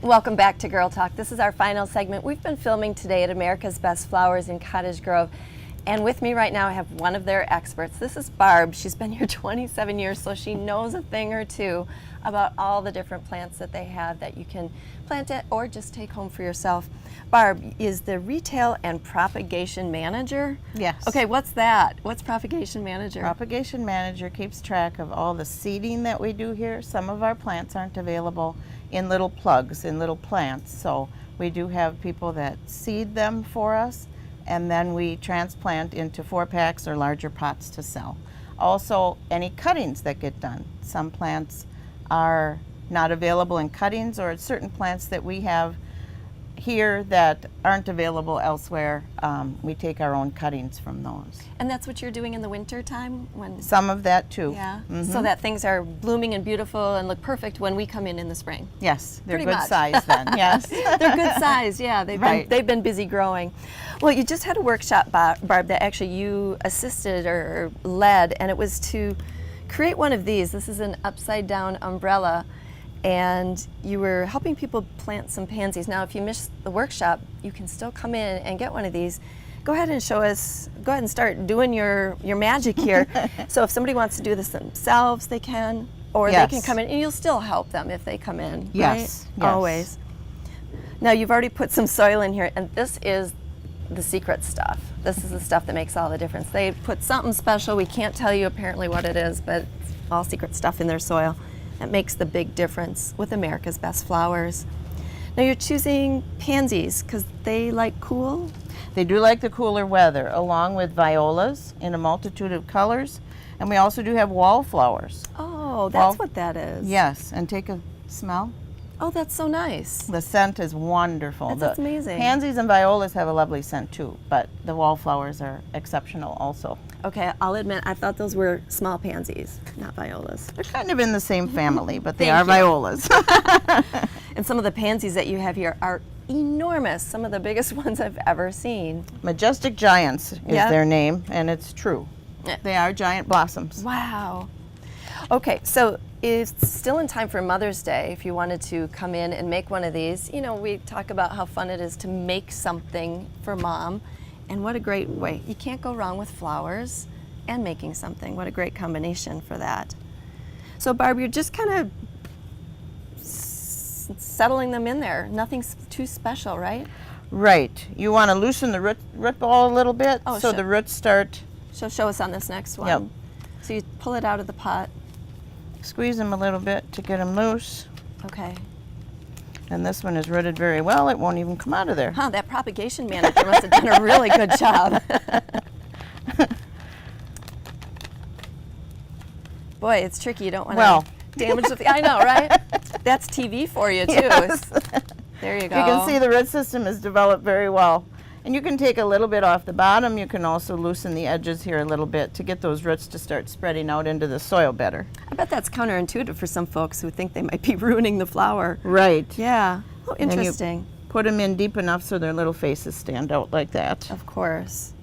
Welcome back to Girl Talk. This is our final segment. We've been filming today at America's Best Flowers in Cottage Grove. And with me right now I have one of their experts. This is Barb. She's been here 27 years, so she knows a thing or two about all the different plants that they have that you can plant it or just take home for yourself. Barb is the Retail and Propagation Manager? Yes. Okay, what's that? What's Propagation Manager? Propagation Manager keeps track of all the seeding that we do here. Some of our plants aren't available in little plugs, in little plants, so we do have people that seed them for us, and then we transplant into 4-packs or larger pots to sell. Also, any cuttings that get done. Some plants are not available in cuttings, or certain plants that we have here that aren't available elsewhere, we take our own cuttings from those. And that's what you're doing in the winter time? When Some of that too. Yeah, so that things are blooming and beautiful and look perfect when we come in the spring. Yes, they're Pretty good much. size then, yes. They're good size, yeah. They've been busy growing. Well, you just had a workshop, Barb, that actually you assisted or led, and it was to create one of these. This is an upside down umbrella, and you were helping people plant some pansies. Now, if you missed the workshop, you can still come in and get one of these. Go ahead and show us, go ahead and start doing your magic here. So if somebody wants to do this themselves, they can, or Yes. they can come in, and you'll still help them if they come in, Yes, right? yes. Always. Now, you've already put some soil in here, and this is the secret stuff. This is the stuff that makes all the difference. They put something special. We can't tell you apparently what it is, but it's all secret stuff in their soil. That makes the big difference with America's Best Flowers. Now you're choosing pansies because they like cool? They do like the cooler weather, along with violas in a multitude of colors. And we also do have wallflowers. Oh, that's what that is. Yes, and take a smell. Oh, that's so nice. The scent is wonderful. That's The amazing. Pansies and violas have a lovely scent too, but the wallflowers are exceptional also. Okay, I'll admit, I thought those were small pansies, not violas. They're kind of in the same family, but they Thank are you. violas. And some of the pansies that you have here are enormous, some of the biggest ones I've ever seen. Majestic Giants is Yep. their name, and it's true. Yeah. They are giant blossoms. Wow. Okay, so it's still in time for Mother's Day if you wanted to come in and make one of these. You know, we talk about how fun it is to make something for Mom, and what a great way. You can't go wrong with flowers and making something. What a great combination for that. So Barb, you're just kind of settling them in there. Nothing's too special, right? Right. You want to loosen the root ball a little bit, Oh, so sure. the roots start. So show us on this next one. Yep. So you pull it out of the pot. Squeeze them a little bit to get them loose. Okay. And this one is rooted very well. It won't even come out of there. Huh, that propagation manager must have done a really good job. Boy, it's tricky. You don't want Well. to damage the. I know, right? That's TV for you too. Yes. There you You go. can see the root system is developed very well. And you can take a little bit off the bottom. You can also loosen the edges here a little bit to get those roots to start spreading out into the soil better. I bet that's counterintuitive for some folks who think they might be ruining the flower. Right. Yeah. Oh, And you interesting. put them in deep enough so their little faces stand out like that. Of course.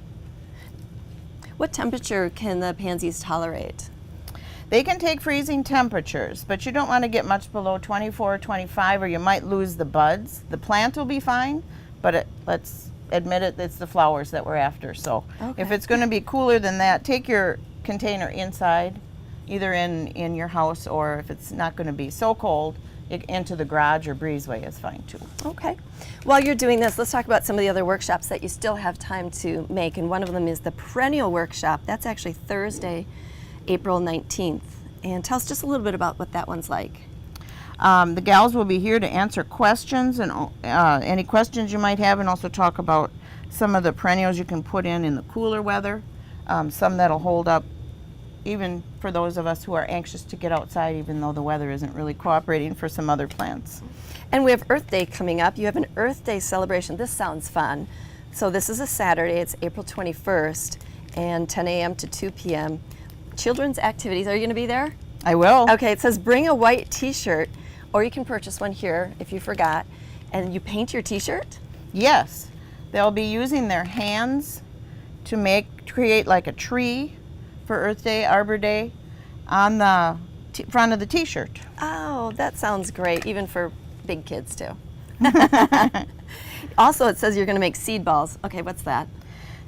What temperature can the pansies tolerate? They can take freezing temperatures, but you don't want to get much below 24 or 25 or you might lose the buds. The plant will be fine, but let's admit it, it's the flowers that we're after. So Okay. if it's going to be cooler than that, take your container inside, either in your house, or if it's not going to be so cold, into the garage or breezeway is fine too. Okay. While you're doing this, let's talk about some of the other workshops that you still have time to make. And one of them is the perennial workshop. That's actually Thursday, April 19th. And tell us just a little bit about what that one's like. The gals will be here to answer questions and any questions you might have, and also talk about some of the perennials you can put in the cooler weather, some that'll hold up even for those of us who are anxious to get outside, even though the weather isn't really cooperating for some other plants. And we have Earth Day coming up. You have an Earth Day celebration. This sounds fun. So this is a Saturday. It's April 21st, and 10 a.m. to 2 p.m. Children's activities. Are you going to be there? I will. Okay, it says bring a white t-shirt, or you can purchase one here if you forgot, and you paint your t-shirt? Yes. They'll be using their hands to create like a tree for Earth Day, Arbor Day, on the front of the t-shirt. Oh, that sounds great, even for big kids too. Also, it says you're going to make seed balls. Okay, what's that?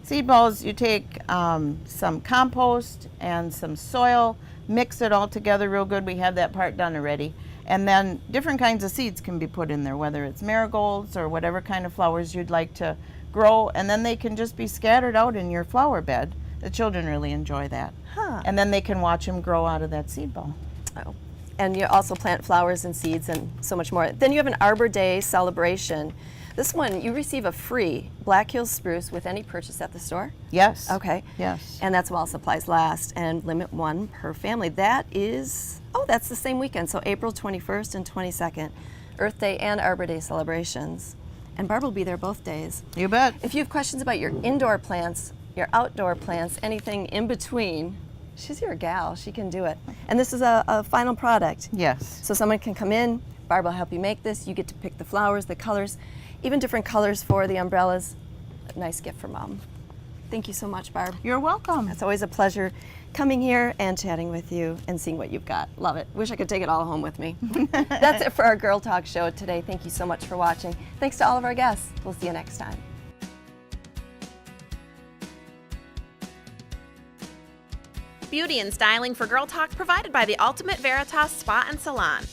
Seed balls, you take some compost and some soil, mix it all together real good. We have that part done already. And then different kinds of seeds can be put in there, whether it's marigolds or whatever kind of flowers you'd like to grow. And then they can just be scattered out in your flower bed. The children really enjoy that. Huh. And then they can watch them grow out of that seed ball. Oh. And you also plant flowers and seeds and so much more. Then you have an Arbor Day celebration. This one, you receive a free Black Hills spruce with any purchase at the store? Yes. Okay. Yes. And that's while supplies last, and limit one per family. That is, that's the same weekend, so April 21st and 22nd, Earth Day and Arbor Day celebrations. And Barb will be there both days. You bet. If you have questions about your indoor plants, your outdoor plants, anything in between, she's your gal, she can do it. And this is a final product. Yes. So someone can come in, Barb will help you make this, you get to pick the flowers, the colors, even different colors for the umbrellas. A nice gift for Mom. Thank you so much, Barb. You're welcome. It's always a pleasure coming here and chatting with you and seeing what you've got. Love it. Wish I could take it all home with me. That's it for our Girl Talk show today. Thank you so much for watching. Thanks to all of our guests. We'll see you next time. Beauty and styling for Girl Talk provided by the Ultimate Veritas Spa and Salon.